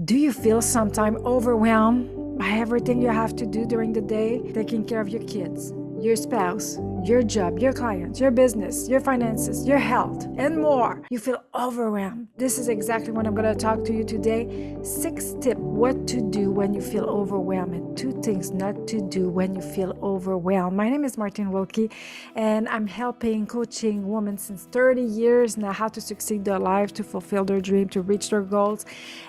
Do you feel sometimes overwhelmed by everything you have to do during the day? Taking care of your kids, your spouse, your job, your clients, your business, your finances, your health, and more. You feel overwhelmed. This is exactly what I'm going to talk to you today. 6 tips what to do when you feel overwhelmed and 2 things not to do when you feel overwhelmed. My name is Martine Wilkie, and I'm helping, coaching women since 30 years now how to succeed their life, to fulfill their dream, to reach their goals.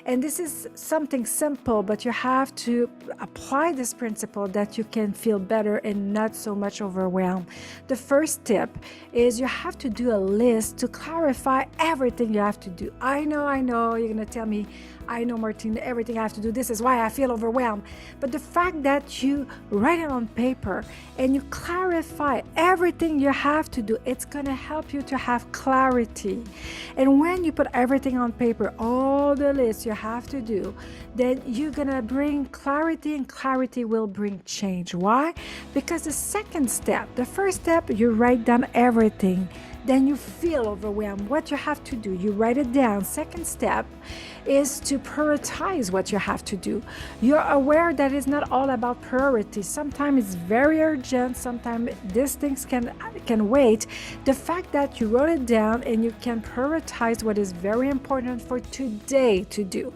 And this is something simple, but you have to apply this principle that you can feel better and not so much overwhelmed. The first tip is you have to do a list to clarify everything you have to do. I know, you're going to tell me, I know, Martine, everything I have to do. This is why I feel overwhelmed. But the fact that you write it on paper and you clarify everything you have to do, it's going to help you to have clarity. And when you put everything on paper, all the lists you have to do, then you're going to bring clarity, and clarity will bring change. Why? Because the first step, you write down everything. Then you feel overwhelmed. What you have to do, you write it down. Second step is to prioritize what you have to do. You're aware that it's not all about priority. Sometimes it's very urgent. Sometimes these things can wait. The fact that you wrote it down and you can prioritize what is very important for today to do.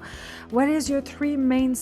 What is your 3 main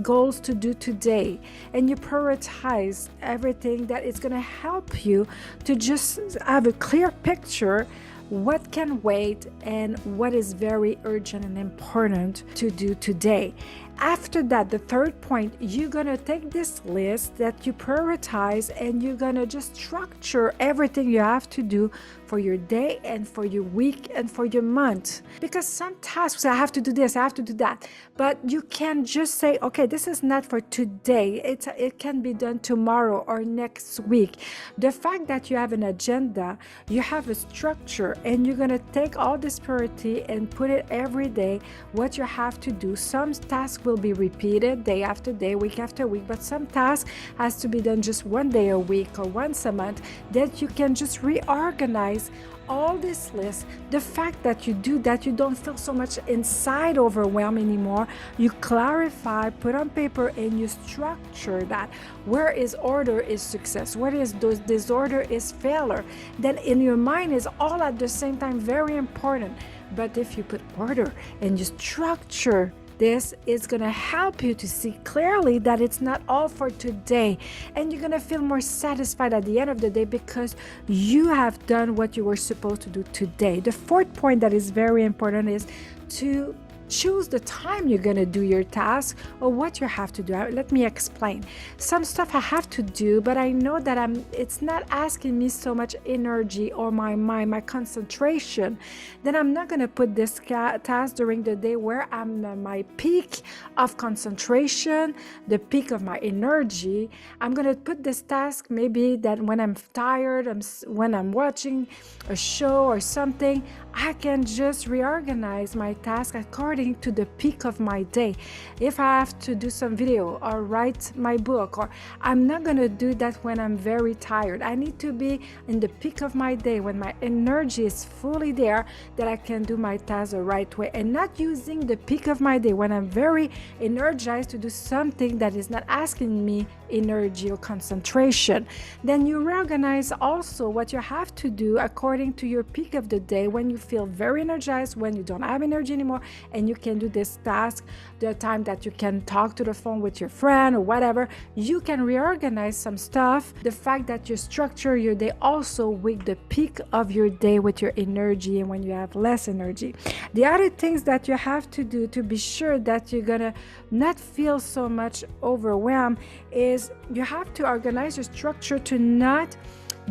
goals to do today? And you prioritize everything that is going to help you to just have a clear picture what can wait and what is very urgent and important to do today. After that, the third point, you're going to take this list that you prioritize and you're going to just structure everything you have to do for your day and for your week and for your month. Because some tasks, I have to do this, I have to do that. But you can just say, okay, this is not for today. It can be done tomorrow or next week. The fact that you have an agenda, you have a structure, and you're going to take all this priority and put it every day, what you have to do. Some tasks will be repeated day after day, week after week, but some tasks has to be done just one day a week or once a month, that you can just reorganize all this list. The fact that you do that, you don't feel so much inside overwhelm anymore. You clarify, put on paper, and you structure that. Where is order is success, what is disorder is failure. Then in your mind is all at the same time very important. But if you put order and you structure, this is going to help you to see clearly that it's not all for today. And you're going to feel more satisfied at the end of the day because you have done what you were supposed to do today. The fourth point that is very important is to choose the time you're going to do your task or what you have to do. Let me explain. Some stuff I have to do, but I know that it's not asking me so much energy or my mind, my concentration. Then I'm not going to put this task during the day where I'm at my peak of concentration, the peak of my energy. I'm going to put this task maybe that when I'm tired, when I'm watching a show or something, I can just reorganize my task according to the peak of my day. If I have to do some video or write my book, or I'm not going to do that when I'm very tired. I need to be in the peak of my day when my energy is fully there, that I can do my task the right way, and not using the peak of my day when I'm very energized to do something that is not asking me energy or concentration. Then you reorganize also what you have to do according to your peak of the day, when you feel very energized, when you don't have energy anymore, and you can do this task, the time that you can talk to the phone with your friend or whatever. You can reorganize some stuff. The fact that you structure your day also with the peak of your day with your energy and when you have less energy. The other things that you have to do to be sure that you're gonna not feel so much overwhelmed is you have to organize your structure to not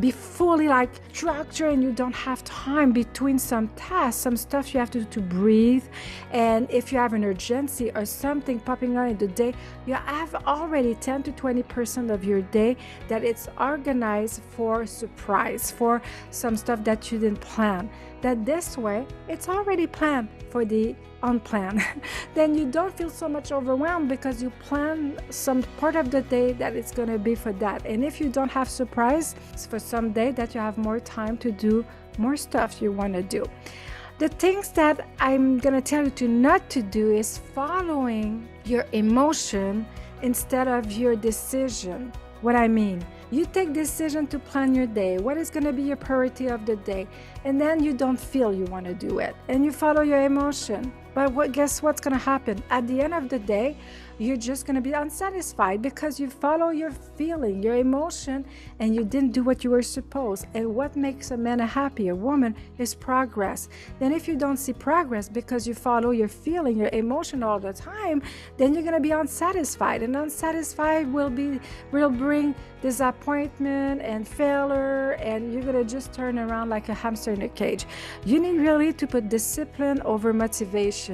be fully structured and you don't have time between some tasks, some stuff you have to do to breathe. And if you have an urgency or something popping out in the day, you have already 10 to 20% of your day that it's organized for surprise, for some stuff that you didn't plan. That this way, it's already planned for the unplanned. Then you don't feel so much overwhelmed because you plan some part of the day that it's going to be for that. And if you don't have surprise, it's for some day that you have more time to do more stuff you want to do. The things that I'm going to tell you to not to do is following your emotion instead of your decision. What I mean, you take decision to plan your day, what is going to be your priority of the day, and then you don't feel you want to do it, and you follow your emotion. But guess what's going to happen? At the end of the day, you're just going to be unsatisfied because you follow your feeling, your emotion, and you didn't do what you were supposed. And what makes a man happy, a woman, is progress. Then if you don't see progress because you follow your feeling, your emotion all the time, then you're going to be unsatisfied. And unsatisfied will bring disappointment and failure, and you're going to just turn around like a hamster in a cage. You need really to put discipline over motivation.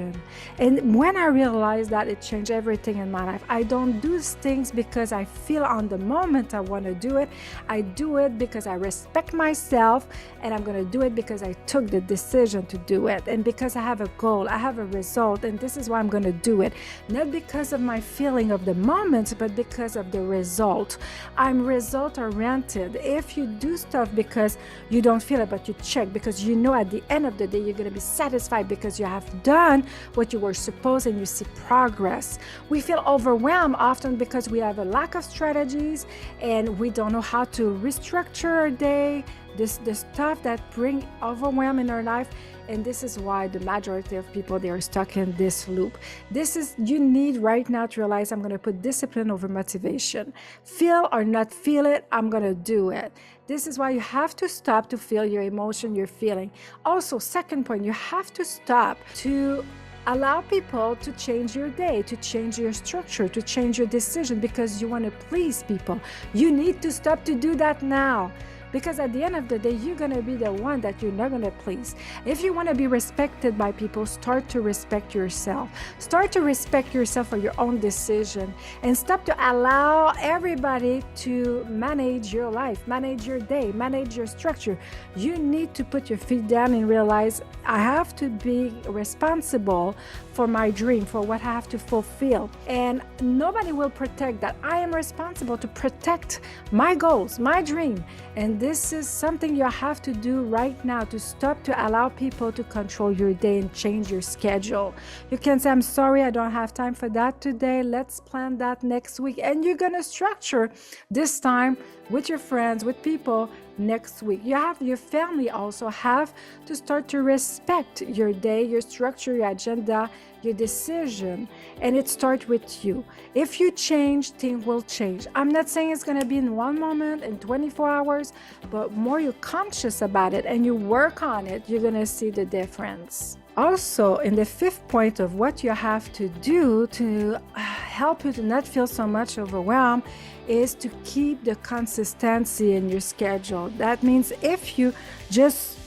And when I realized that, it changed everything in my life. I don't do things because I feel on the moment I want to do it. I do it because I respect myself, and I'm going to do it because I took the decision to do it, and because I have a goal, I have a result, and this is why I'm going to do it. Not because of my feeling of the moment, but because of the result. I'm result oriented. If you do stuff because you don't feel it, but you check because you know at the end of the day you're going to be satisfied because you have done what you were supposed, and you see progress. We feel overwhelmed often because we have a lack of strategies and we don't know how to restructure our day, the stuff that bring overwhelm in our life. And this is why the majority of people, they are stuck in this loop. You need right now to realize, I'm going to put discipline over motivation. Feel or not feel it, I'm going to do it. This is why you have to stop to feel your emotion, your feeling. Also, second point, you have to stop to allow people to change your day, to change your structure, to change your decision because you want to please people. You need to stop to do that now. Because at the end of the day, you're going to be the one that you're not going to please. If you want to be respected by people, start to respect yourself. Start to respect yourself for your own decision, and stop to allow everybody to manage your life, manage your day, manage your structure. You need to put your feet down and realize, I have to be responsible for my dream, for what I have to fulfill. And nobody will protect that. I am responsible to protect my goals, my dream. And this is something you have to do right now, to stop to allow people to control your day and change your schedule. You can say, I'm sorry, I don't have time for that today. Let's plan that next week. And you're going to structure this time with your friends, with people next week. Your family also have to start to respect your day, your structure, your agenda, your decision, and it starts with you. If you change, things will change. I'm not saying it's going to be in one moment, in 24 hours, but more you're conscious about it and you work on it, you're going to see the difference. Also, in the fifth point of what you have to do to help you to not feel so much overwhelmed is to keep the consistency in your schedule. That means if you just,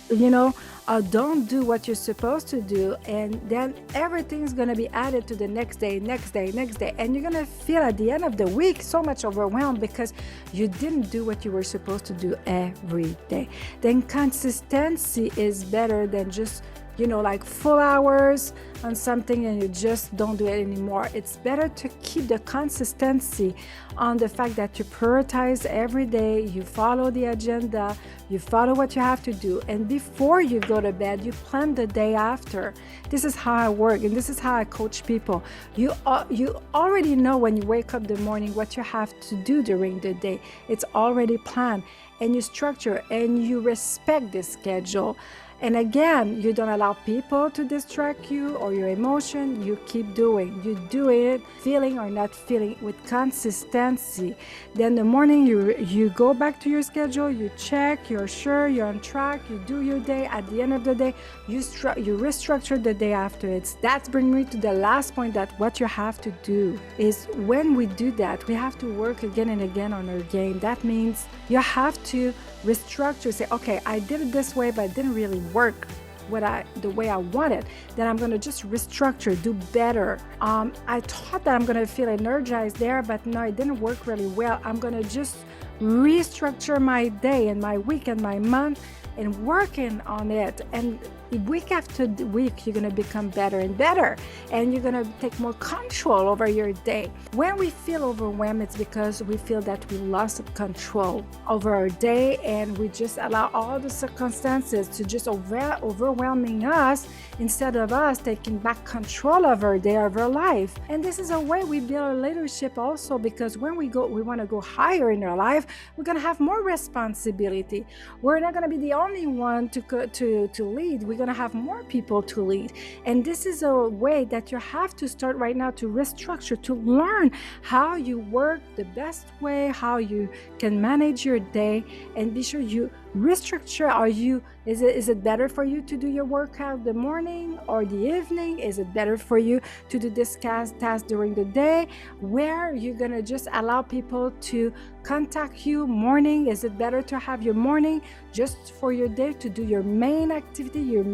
don't do what you're supposed to do, and then everything's going to be added to the next day, and you're going to feel at the end of the week so much overwhelmed because you didn't do what you were supposed to do every day. Then consistency is better than just like full hours on something and you just don't do it anymore. It's better to keep the consistency on the fact that you prioritize every day, you follow the agenda, you follow what you have to do, and before you go to bed, you plan the day after. This is how I work, and this is how I coach people. You already know when you wake up in the morning what you have to do during the day. It's already planned, and you structure and you respect the schedule. And again, you don't allow people to distract you or your emotion. You keep doing. You do it, feeling or not feeling, with consistency. Then the morning you go back to your schedule, you check, you're sure you're on track, you do your day. At the end of the day, you restructure the day after. That brings me to the last point, that what you have to do is, when we do that, we have to work again and again on our game. That means you have to restructure, say, okay, I did it this way, but it didn't really work the way I wanted. Then I'm going to just restructure, do better. I thought that I'm going to feel energized there, but no, it didn't work really well. I'm going to just restructure my day and my week and my month and working on it. And week after week, you're going to become better and better, and you're going to take more control over your day. When we feel overwhelmed, it's because we feel that we lost control over our day, and we just allow all the circumstances to just overwhelming us instead of us taking back control of our day, of our life. And this is a way we build our leadership also, because when we want to go higher in our life, we're going to have more responsibility. We're not going to be the only one to lead. We're going to have more people to lead. And this is a way that you have to start right now to restructure, to learn how you work the best way, how you can manage your day, and be sure you restructure. Is it better for you to do your workout the morning or the evening? Is it better for you to do this task during the day, where you're gonna just allow people to contact you morning? Is it better to have your morning just for your day, to do your main activity, your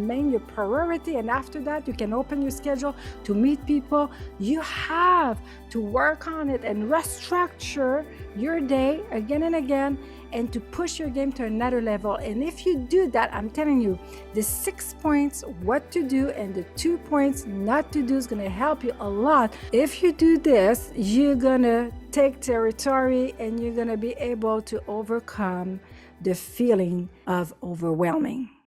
priority, and after that you can open your schedule to meet people? You have to work on it and restructure your day again and again, and to push your game to another level. And if you do that, I'm telling you, the 6 points what to do and the 2 points not to do is going to help you a lot. If you do this, you're going to take territory, and you're going to be able to overcome the feeling of overwhelming.